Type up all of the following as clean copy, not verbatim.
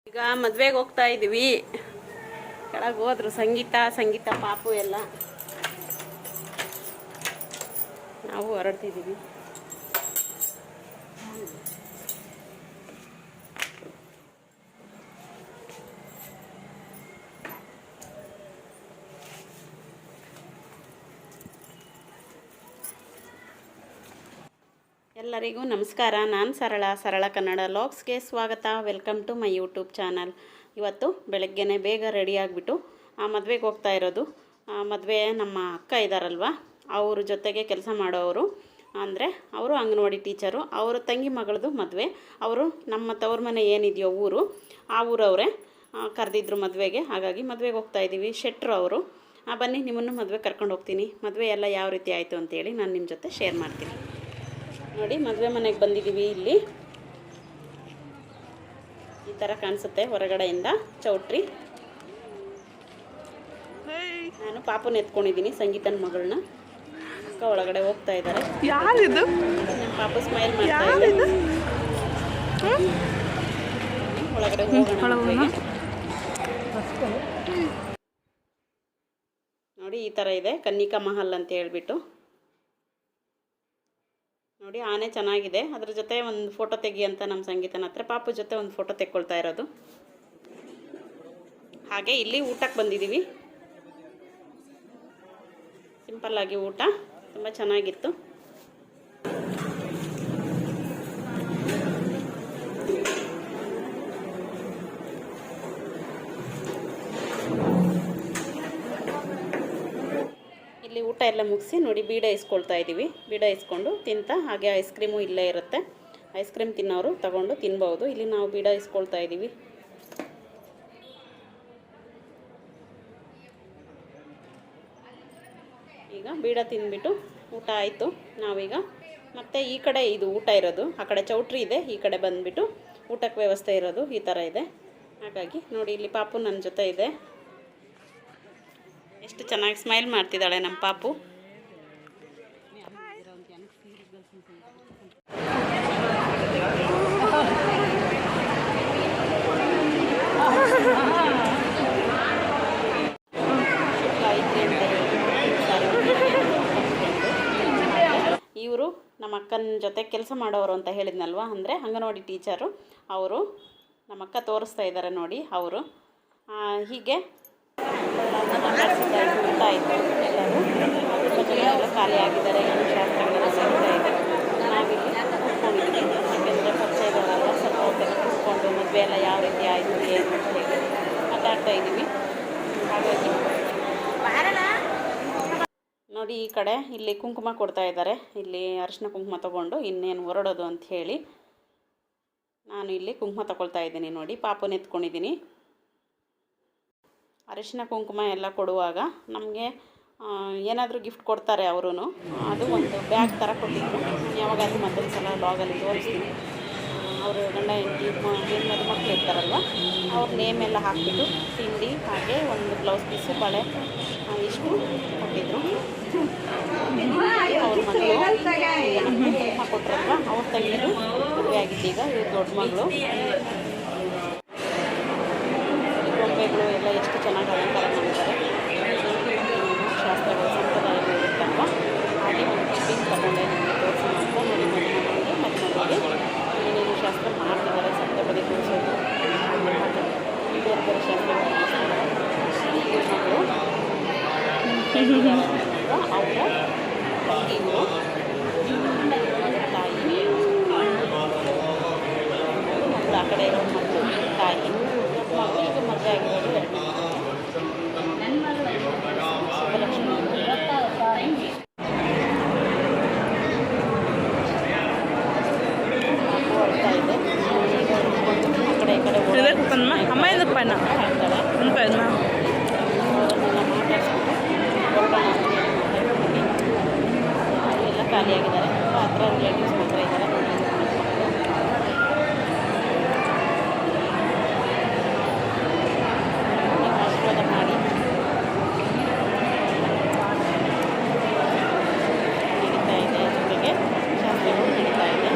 ಈಗ ಮದುವೆಗೆ ಹೋಗ್ತಾ ಇದ್ದೀವಿ. ಕೆಳಗೆ ಹೋದ್ರು ಸಂಗೀತ ಪಾಪು ಎಲ್ಲ. ನಾವು ಹೊರಡ್ತಿದ್ದೀವಿ. ಎಲ್ಲರಿಗೂ ನಮಸ್ಕಾರ. ನಾನು ಸರಳ ಕನ್ನಡ ಲಾಗ್ಸ್ಗೆ ಸ್ವಾಗತ. Welcome to my YouTube channel. ಇವತ್ತು ಬೆಳಗ್ಗೆನೇ ಬೇಗ ರೆಡಿ ಆಗಿಬಿಟ್ಟು ಮದುವೆಗೆ ಹೋಗ್ತಾ ಇರೋದು. ಮದುವೆ ನಮ್ಮ ಅಕ್ಕ ಇದ್ದಾರಲ್ವ, ಅವ್ರ ಜೊತೆಗೆ ಕೆಲಸ ಮಾಡೋರು, ಅಂದರೆ ಅವರು ಅಂಗನವಾಡಿ ಟೀಚರು. ಅವರ ತಂಗಿ ಮಗಳದು ಮದುವೆ. ಅವರು ನಮ್ಮ ತವ್ರ ಮನೆ ಏನಿದೆಯೋ ಊರು, ಆ ಊರವರೇ ಕರೆದಿದ್ರು ಮದುವೆಗೆ. ಹಾಗಾಗಿ ಮದುವೆಗೆ ಹೋಗ್ತಾ ಇದ್ದೀವಿ. ಶೆಟ್ರು ಅವರು. ಬನ್ನಿ, ನಿಮ್ಮನ್ನು ಮದುವೆ ಕರ್ಕೊಂಡು ಹೋಗ್ತೀನಿ. ಮದುವೆ ಎಲ್ಲ ಯಾವ ರೀತಿ ಆಯಿತು ಅಂತೇಳಿ ನಾನು ನಿಮ್ಮ ಜೊತೆ ಶೇರ್ ಮಾಡ್ತೀನಿ. ನೋಡಿ, ಮದುವೆ ಮನೆಗೆ ಬಂದಿದ್ದೀವಿ. ಇಲ್ಲಿ ಈ ಥರ ಕಾಣಿಸುತ್ತೆ ಹೊರಗಡೆಯಿಂದ ಚೌಟ್ರಿ. ನಾನು ಪಾಪನ ಎತ್ಕೊಂಡಿದ್ದೀನಿ, ಸಂಗೀತನ ಮಗಳನ್ನ. ಅಕ್ಕ ಒಳಗಡೆ ಹೋಗ್ತಾ ಇದ್ದಾರೆ. ನಮ್ಮ ಪಾಪು ಸ್ಮೈಲ್ ಮಾಡ್ತಾ ಇದ್ದಾರೆ. ಒಳಗಡೆ ಹೋಗೋಣ. ನೋಡಿ, ಈ ಥರ ಇದೆ ಕನ್ನಿಕಾ ಮಹಲ್ ಅಂತ ಹೇಳ್ಬಿಟ್ಟು. ನೋಡಿ, ಆನೆ ಚೆನ್ನಾಗಿದೆ. ಅದ್ರ ಜೊತೆ ಒಂದು ಫೋಟೋ ತೆಗಿ ಅಂತ ನಮ್ಮ ಸಂಗೀತನ ಹತ್ರ ಪಾಪು ಜೊತೆ ಒಂದು ಫೋಟೋ ತೆಕ್ಕೊಳ್ತಾ ಇರೋದು. ಹಾಗೆ ಇಲ್ಲಿ ಊಟಕ್ಕೆ ಬಂದಿದ್ದೀವಿ. ಸಿಂಪಲ್ಲಾಗಿ ಊಟ, ತುಂಬ ಚೆನ್ನಾಗಿತ್ತು. ಇಲ್ಲಿ ಊಟ ಎಲ್ಲ ಮುಗಿಸಿ ನೋಡಿ ಬೀಡ ಇಸ್ಕೊಳ್ತಾ ಇದ್ದೀವಿ. ಬೀಡ ಇಸ್ಕೊಂಡು ತಿಂತ ಹಾಗೆ ಐಸ್ ಕ್ರೀಮು ಇಲ್ಲೇ ಇರುತ್ತೆ. ಐಸ್ ಕ್ರೀಮ್ ತಿನ್ನೋರು ತಗೊಂಡು ತಿನ್ಬೋದು. ಇಲ್ಲಿ ನಾವು ಬೀಡ ಇಸ್ಕೊಳ್ತಾ ಇದ್ದೀವಿ. ಈಗ ಬೀಡ ತಿಂದ್ಬಿಟ್ಟು ಊಟ ಆಯಿತು. ನಾವೀಗ ಮತ್ತೆ ಈ ಕಡೆ ಇದು ಊಟ ಇರೋದು, ಆ ಕಡೆ ಚೌಟ್ರಿ ಇದೆ, ಈ ಕಡೆ ಬಂದುಬಿಟ್ಟು ಊಟಕ್ಕೆ ವ್ಯವಸ್ಥೆ ಇರೋದು ಈ ಥರ ಇದೆ. ಹಾಗಾಗಿ ನೋಡಿ, ಇಲ್ಲಿ ಪಾಪು ನನ್ನ ಜೊತೆ ಇದೆ. ಎಷ್ಟು ಚೆನ್ನಾಗಿ ಸ್ಮೈಲ್ ಮಾಡ್ತಿದ್ದಾಳೆ ನಮ್ಮ ಪಾಪು. ಇವರು ನಮ್ಮ ಅಕ್ಕನ ಜೊತೆ ಕೆಲಸ ಮಾಡೋರು ಅಂತ ಹೇಳಿದ್ನಲ್ವ, ಅಂದರೆ ಅಂಗನವಾಡಿ ಟೀಚರು ಅವರು. ನಮ್ಮ ಅಕ್ಕ ತೋರಿಸ್ತಾ ಇದ್ದಾರೆ ನೋಡಿ ಅವರು. ಹೀಗೆ ಊಟ ಆಯಿತು. ಎಲ್ಲರೂ ತುಂಬ ಜನ ಎಲ್ಲ ಖಾಲಿ ಆಗಿದ್ದಾರೆ. ಏನು ಶಾಸ್ತ್ರಗಳೆಲ್ಲ ಸಿಗ್ತಾ ಇದೆ. ನಾವಿಲ್ಲಿ ಕೂತ್ಕೊಂಡಿದ್ದೀವಿ. ಯಾಕೆಂದರೆ ಪರಿಚಯದವರೆಲ್ಲ ಸ್ವಲ್ಪ ಹೊತ್ತೆಲ್ಲ ಕೂತ್ಕೊಂಡು ಮದುವೆ ಎಲ್ಲ ಯಾವ ರೀತಿ ಆಯಿತು ಏನು ಅಂತ ಹೇಳಿ ಮಾತಾಡ್ತಾ ಇದ್ದೀವಿ. ಹಾಗಾಗಿ ನೋಡಿ, ಈ ಕಡೆ ಇಲ್ಲಿ ಕುಂಕುಮ ಕೊಡ್ತಾ ಇದ್ದಾರೆ. ಇಲ್ಲಿ ಅರಿಶಿನ ಕುಂಕುಮ ತೊಗೊಂಡು ಇನ್ನೇನು ಹೊರಡೋದು ಅಂತ ಹೇಳಿ ನಾನು ಇಲ್ಲಿ ಕುಂಕುಮ ತೊಗೊಳ್ತಾ ಇದ್ದೀನಿ. ನೋಡಿ, ಪಾಪುನ ಎತ್ಕೊಂಡಿದ್ದೀನಿ. ಅರಿಶಿನ ಕುಂಕುಮ ಎಲ್ಲ ಕೊಡುವಾಗ ನಮಗೆ ಏನಾದರೂ ಗಿಫ್ಟ್ ಕೊಡ್ತಾರೆ ಅವರು. ಅದು ಒಂದು ಬ್ಯಾಗ್ ಥರ ಕೊಟ್ಟಿದ್ರು. ಯಾವಾಗಾದ್ರೂ ಮತ್ತೊಂದು ಸಲ ಲಾಗಲ್ಲಿ ತೋರಿಸ್ತೀನಿ. ಅವರು ಗಂಡ ಹೆಂಡತಿ ಮದುಮಕ್ಳು ಇರ್ತಾರಲ್ವ, ಅವ್ರ ನೇಮ್ ಎಲ್ಲ ಹಾಕಿಬಿಟ್ಟು ತಿಂಡಿ ಹಾಗೆ ಒಂದು ಬ್ಲೌಸ್ ಪೀಸು ಬಳೆ ಇಷ್ಟು ಕೊಟ್ಟಿದ್ರು. ಅವ್ರ ಮಗಳು ಕುಂಕುಮ ಕೊಟ್ಟರಲ್ವ, ಅವ್ರ ತಂಗಿದು ಮದುವೆ ಆಗಿದ್ದೀಗ. ಇವ್ರು ದೊಡ್ಡ ಮಗಳು. ಗೊಂಬೆಗಳು ಎಲ್ಲ ಎಷ್ಟು ಚೆನ್ನಾಗಿ ಅಲಂಕಾರ ಮಾಡಿದ್ದಾರೆ. ಶಾಸ್ತ್ರಗಳು ಸಂಪ್ರದಾಯಗಳು ಇರುತ್ತಲ್ವ, ಹಾಗೆ ಒಂದು ಟಿಫಿನ್ ತಗೊಂಡೆ ನಿಮಗೆ ತೋರಿಸೋಣ ಅಂತ. ನೋಡಿ, ಮದುವೆಗೆ ಏನೇನು ಶಾಸ್ತ್ರ ಮಾಡ್ತಿದ್ದಾರೆ. ಸಪ್ತಪದಿ ತೋರಿಸೋದು, ಬೇರೆ ಬೇರೆ ಶಾಸ್ತ್ರಗಳು ಮಾಡ್ತಿದ್ದಾರೆ. ಮಗಳು ಅವರ ತಂಗಿಗಳು, ತಾಯಿ, ಮತ್ತು ಆ ಕಡೆ ಇರೋ ಮಕ್ಕಳು ತಾಯಿ, ಮಗು. ಈಗ ಮದುವೆ ಆಗಿರೋದು ಎರಡನೇ ಸುಬ್ಬಲಕ್ಷ್ಮಿ. ಹೊರಡ್ತಾ ಇದೆ. ಆ ಕಡೆ ಈ ಕಡೆ ಎಲ್ಲ ಖಾಲಿಯಾಗಿದ್ದಾರೆ. ಹತ್ರ ರಿಲೇಟಿವ್ಸ್ ಮಾತ್ರ ಇದ್ದಾರೆ. ಆಶೀರ್ವಾದ ಮಾಡಿ ನಡೀತಾ ಇದೆ. ಜೊತೆಗೆ ಶಾಸ್ತ್ರಗಳು ನಡೀತಾ ಇದೆ.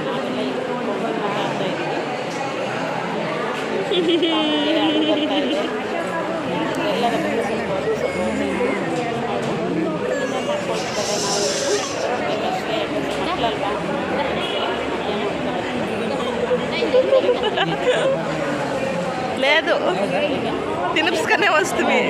ನಾವೆಲ್ಲ ಪಾಪುಗೆ ಅಳು ಬರ್ತಾ ಇದೆ. ಎಲ್ಲದಕ್ಕೂ ಸ್ವಲ್ಪ ಮಾಡ್ಕೊಳ್ತಿದ್ದಾರೆ. ನಾವು ಎಲ್ಲಷ್ಟೇ ಮಕ್ಕಳಲ್ವಾ లేదు తినిపిసుకునే వస్తుంది.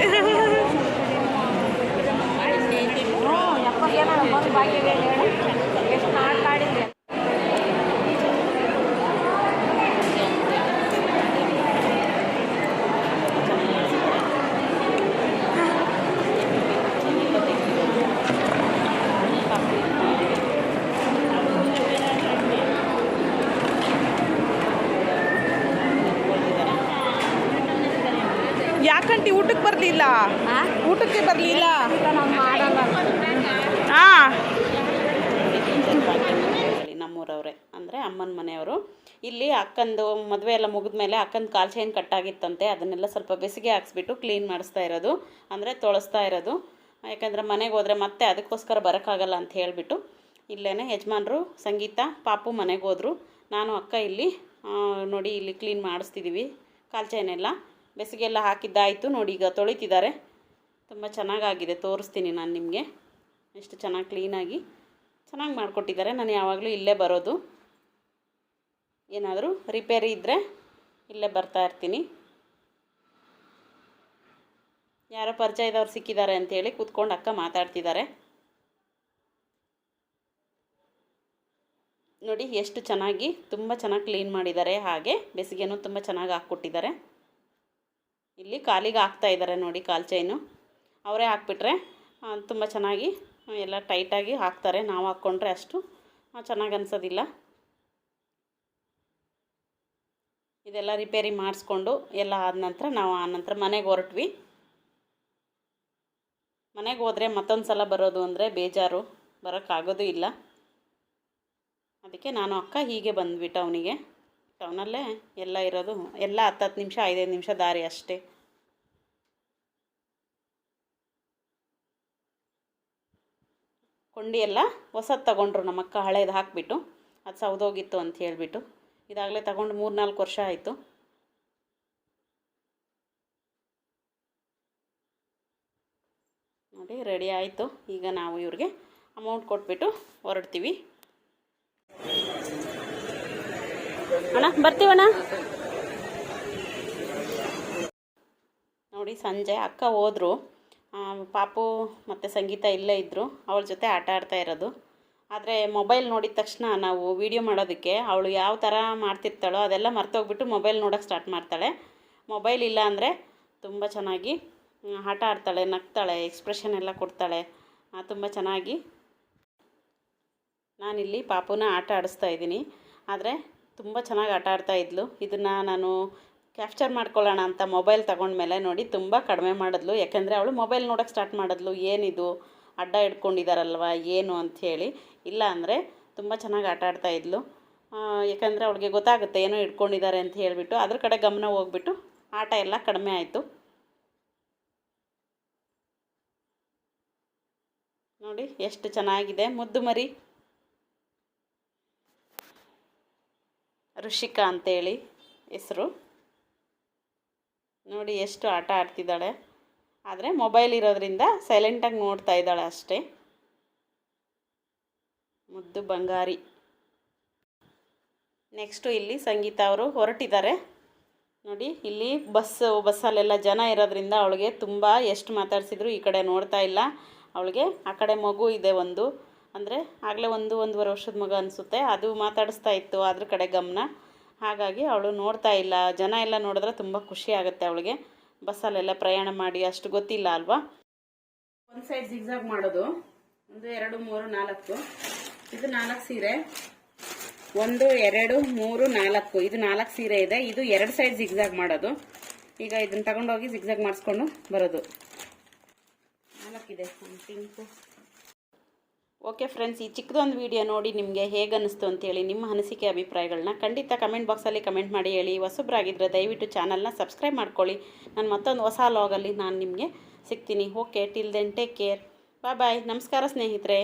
ಯಾಕಂಟಿ ಊಟಕ್ಕೆ ಬರಲಿಲ್ಲ? ಊಟಕ್ಕೆ ಬರಲಿಲ್ಲ. ಹಾಂ, ನಮ್ಮೂರವ್ರೆ ಅಂದರೆ ಅಮ್ಮನ ಮನೆಯವರು. ಇಲ್ಲಿ ಅಕ್ಕಂದು ಮದುವೆ ಎಲ್ಲ ಮುಗಿದ್ಮೇಲೆ ಅಕ್ಕಂದು ಕಾಲು ಚೈನ್ ಕಟ್ಟಾಗಿತ್ತಂತೆ. ಅದನ್ನೆಲ್ಲ ಸ್ವಲ್ಪ ಬೆಸಿಗೆ ಹಾಕ್ಸ್ಬಿಟ್ಟು ಕ್ಲೀನ್ ಮಾಡಿಸ್ತಾ ಇರೋದು, ಅಂದರೆ ತೊಳಸ್ತಾ ಇರೋದು. ಯಾಕಂದರೆ ಮನೆಗೆ ಹೋದರೆ ಮತ್ತೆ ಅದಕ್ಕೋಸ್ಕರ ಬರೋಕ್ಕಾಗಲ್ಲ ಅಂತ ಹೇಳಿಬಿಟ್ಟು ಇಲ್ಲೇ ಯಜಮಾನ್ರು ಸಂಗೀತ ಪಾಪು ಮನೆಗೆ ಹೋದರು. ನಾನು ಅಕ್ಕ ಇಲ್ಲಿ ನೋಡಿ ಇಲ್ಲಿ ಕ್ಲೀನ್ ಮಾಡಿಸ್ತಿದ್ದೀವಿ. ಕಾಲು ಚೈನೆಲ್ಲ ಬೆಸಿಗೆಲ್ಲ ಹಾಕಿದ್ದಾಯಿತು. ನೋಡಿ ಈಗ ತೊಳಿತಿದ್ದಾರೆ. ತುಂಬ ಚೆನ್ನಾಗಾಗಿದೆ, ತೋರಿಸ್ತೀನಿ ನಾನು ನಿಮಗೆ. ಎಷ್ಟು ಚೆನ್ನಾಗಿ ಕ್ಲೀನಾಗಿ ಚೆನ್ನಾಗಿ ಮಾಡಿಕೊಟ್ಟಿದ್ದಾರೆ. ನಾನು ಯಾವಾಗಲೂ ಇಲ್ಲೇ ಬರೋದು, ಏನಾದರೂ ರಿಪೇರಿ ಇದ್ದರೆ ಇಲ್ಲೇ ಬರ್ತಾ ಇರ್ತೀನಿ. ಯಾರೋ ಪರಿಚಯದವ್ರು ಸಿಕ್ಕಿದ್ದಾರೆ ಅಂಥೇಳಿ ಕೂತ್ಕೊಂಡು ಅಕ್ಕ ಮಾತಾಡ್ತಿದ್ದಾರೆ. ನೋಡಿ ಎಷ್ಟು ಚೆನ್ನಾಗಿ, ತುಂಬ ಚೆನ್ನಾಗಿ ಕ್ಲೀನ್ ಮಾಡಿದ್ದಾರೆ. ಹಾಗೆ ಬೆಸಿಗೆನೂ ತುಂಬ ಚೆನ್ನಾಗಿ ಹಾಕ್ಕೊಟ್ಟಿದ್ದಾರೆ. ಇಲ್ಲಿ ಕಾಲಿಗೆ ಹಾಕ್ತಾ ಇದ್ದಾರೆ ನೋಡಿ ಕಾಲು ಚೈನು. ಅವರೇ ಹಾಕ್ಬಿಟ್ರೆ ತುಂಬ ಚೆನ್ನಾಗಿ ಎಲ್ಲ ಟೈಟಾಗಿ ಹಾಕ್ತಾರೆ. ನಾವು ಹಾಕ್ಕೊಂಡ್ರೆ ಅಷ್ಟು ಚೆನ್ನಾಗಿ ಅನಿಸೋದಿಲ್ಲ. ಇದೆಲ್ಲ ರಿಪೇರಿ ಮಾಡಿಸ್ಕೊಂಡು ಎಲ್ಲ ಆದ ನಂತರ ನಾವು ಆನಂತರ ಮನೆಗೆ ಹೊರಟ್ವಿ. ಮನೆಗೆ ಹೋದರೆ ಮತ್ತೊಂದು ಸಲ ಬರೋದು ಅಂದರೆ ಬೇಜಾರು, ಬರೋಕ್ಕಾಗೋದು ಇಲ್ಲ. ಅದಕ್ಕೆ ನಾನು ಅಕ್ಕ ಹೀಗೆ ಬಂದ್ವಿ ಟೌನಿಗೆ. ಟೌನಲ್ಲೇ ಎಲ್ಲ ಇರೋದು, ಎಲ್ಲ 10 ನಿಮಿಷ 5 ನಿಮಿಷ ದಾರಿ ಅಷ್ಟೇ. ಕೊಂಡಿ ಎಲ್ಲ ಹೊಸದು ತಗೊಂಡ್ರು ನಮ್ಮಕ್ಕ, ಹಳೇದು ಹಾಕಿಬಿಟ್ಟು. ಅದು ಸೌದೋಗಿತ್ತು ಅಂತ ಹೇಳಿಬಿಟ್ಟು. ಇದಾಗಲೇ ತಗೊಂಡು 3-4 ವರ್ಷ ಆಯಿತು. ನೋಡಿ ರೆಡಿ ಆಯಿತು. ಈಗ ನಾವು ಇವ್ರಿಗೆ ಅಮೌಂಟ್ ಕೊಟ್ಬಿಟ್ಟು ಹೊರಡ್ತೀವಿ. ಅಣ್ಣ ಬರ್ತೀವಣ್ಣ. ನೋಡಿ ಸಂಜೆ ಅಕ್ಕ ಹೋದರು. ಪಾಪು ಮತ್ತು ಸಂಗೀತ ಇಲ್ಲೇ ಇದ್ದರು. ಅವಳ ಜೊತೆ ಆಟ ಆಡ್ತಾ ಇರೋದು. ಆದರೆ ಮೊಬೈಲ್ ನೋಡಿದ ತಕ್ಷಣ ನಾವು ವೀಡಿಯೋ ಮಾಡೋದಕ್ಕೆ ಅವಳು ಯಾವ ಥರ ಮಾಡ್ತಿರ್ತಾಳೋ ಅದೆಲ್ಲ ಮರ್ತೋಗ್ಬಿಟ್ಟು ಮೊಬೈಲ್ ನೋಡೋಕ್ಕೆ ಸ್ಟಾರ್ಟ್ ಮಾಡ್ತಾಳೆ. ಮೊಬೈಲ್ ಇಲ್ಲ ಅಂದರೆ ತುಂಬ ಚೆನ್ನಾಗಿ ಆಟ ಆಡ್ತಾಳೆ, ನಗ್ತಾಳೆ, ಎಕ್ಸ್ಪ್ರೆಷನ್ ಎಲ್ಲ ಕೊಡ್ತಾಳೆ. ತುಂಬ ಚೆನ್ನಾಗಿ ನಾನಿಲ್ಲಿ ಪಾಪುನ ಆಟ ಆಡಿಸ್ತಾ ಇದ್ದೀನಿ. ಆದರೆ ತುಂಬ ಚೆನ್ನಾಗಿ ಆಟ ಆಡ್ತಾ ಇದ್ಲು. ಇದನ್ನು ನಾನು ಕ್ಯಾಪ್ಚರ್ ಮಾಡ್ಕೊಳ್ಳೋಣ ಅಂತ ಮೊಬೈಲ್ ತಗೊಂಡ್ಮೇಲೆ ನೋಡಿ ತುಂಬ ಕಡಿಮೆ ಮಾಡಿದ್ಲು. ಯಾಕೆಂದರೆ ಅವಳು ಮೊಬೈಲ್ ನೋಡೋಕ್ಕೆ ಸ್ಟಾರ್ಟ್ ಮಾಡಿದ್ಲು. ಏನಿದು ಅಡ್ಡ ಹಿಡ್ಕೊಂಡಿದ್ದಾರಲ್ವ ಏನು ಅಂಥೇಳಿ. ಇಲ್ಲ ಅಂದರೆ ತುಂಬ ಚೆನ್ನಾಗಿ ಆಟ ಆಡ್ತಾ ಇದ್ಲು. ಯಾಕಂದರೆ ಅವಳಿಗೆ ಗೊತ್ತಾಗುತ್ತೆ ಏನೋ ಹಿಡ್ಕೊಂಡಿದ್ದಾರೆ ಅಂತ ಹೇಳಿಬಿಟ್ಟು ಅದ್ರ ಕಡೆ ಗಮನ ಹೋಗ್ಬಿಟ್ಟು ಆಟ ಎಲ್ಲ ಕಡಿಮೆ ಆಯಿತು. ನೋಡಿ ಎಷ್ಟು ಚೆನ್ನಾಗಿದೆ, ಮುದ್ದು ಮರಿ. ಋಷಿಕಾ ಅಂತೇಳಿ ಹೆಸರು. ನೋಡಿ ಎಷ್ಟು ಆಟ ಆಡ್ತಿದ್ದಾಳೆ. ಆದರೆ ಮೊಬೈಲ್ ಇರೋದ್ರಿಂದ ಸೈಲೆಂಟಾಗಿ ನೋಡ್ತಾ ಇದ್ದಾಳೆ ಅಷ್ಟೇ. ಮುದ್ದು ಬಂಗಾರಿ. ನೆಕ್ಸ್ಟು ಇಲ್ಲಿ ಸಂಗೀತ ಅವರು ಹೊರಟಿದ್ದಾರೆ. ನೋಡಿ ಇಲ್ಲಿ ಬಸ್ಸಲ್ಲೆಲ್ಲ ಜನ ಇರೋದ್ರಿಂದ ಅವಳಿಗೆ ತುಂಬ ಎಷ್ಟು ಮಾತಾಡಿಸಿದ್ರು ಈ ಕಡೆ ನೋಡ್ತಾ ಇಲ್ಲ. ಅವಳಿಗೆ ಆ ಕಡೆ ಮಗು ಇದೆ ಒಂದು, ಅಂದರೆ ಆಗಲೇ 1-1.5 ವರ್ಷದ ಮಗು ಅನಿಸುತ್ತೆ. ಅದು ಮಾತಾಡಿಸ್ತಾ ಇತ್ತು ಅದ್ರ ಕಡೆ ಗಮನ. ಹಾಗಾಗಿ ಅವಳು ನೋಡ್ತಾ ಇಲ್ಲ. ಜನ ಎಲ್ಲ ನೋಡಿದ್ರೆ ತುಂಬ ಖುಷಿ ಆಗುತ್ತೆ ಅವಳಿಗೆ. ಬಸ್ಸಲ್ಲೆಲ್ಲ ಪ್ರಯಾಣ ಮಾಡಿ ಅಷ್ಟು ಗೊತ್ತಿಲ್ಲ ಅಲ್ವಾ. ಒಂದು ಸೈಡ್ ಜಿಗ್ಜಾಗ್ ಮಾಡೋದು. 1 2 3 4. ಇದು 4 ಸೀರೆ. 1 2 3 4. ಇದು 4 ಸೀರೆ ಇದೆ. ಇದು 2 ಸೈಡ್ ಜಿಗ್ಜಾಗ್ ಮಾಡೋದು. ಈಗ ಇದನ್ನು ತಗೊಂಡೋಗಿ ಜಿಗ್ಜಾಗ್ ಮಾಡಿಸ್ಕೊಂಡು ಬರೋದು. 4 ಇದೆ ಪಿಂಕು. ಓಕೆ ಫ್ರೆಂಡ್ಸ್, ಈ ಚಿಕ್ಕದೊಂದು ವಿಡಿಯೋ ನೋಡಿ ನಿಮಗೆ ಹೇಗೆ ಅನ್ನಿಸ್ತು ಅಂತೇಳಿ ನಿಮ್ಮ ಅನಿಸಿಕೆ ಅಭಿಪ್ರಾಯಗಳನ್ನ ಖಂಡಿತ ಕಮೆಂಟ್ ಬಾಕ್ಸಲ್ಲಿ ಕಮೆಂಟ್ ಮಾಡಿ ಹೇಳಿ. ಹೊಸಬ್ರಾಗಿದ್ದರೆ ದಯವಿಟ್ಟು ಚಾನಲ್ನ ಸಬ್ಸ್ಕ್ರೈಬ್ ಮಾಡ್ಕೊಳ್ಳಿ. ನಾನು ಮತ್ತೊಂದು ಹೊಸ ಲಾಗಲ್ಲಿ ನಾನು ನಿಮಗೆ ಸಿಗ್ತೀನಿ. Okay, till then take care. Bye. ನಮಸ್ಕಾರ ಸ್ನೇಹಿತರೆ.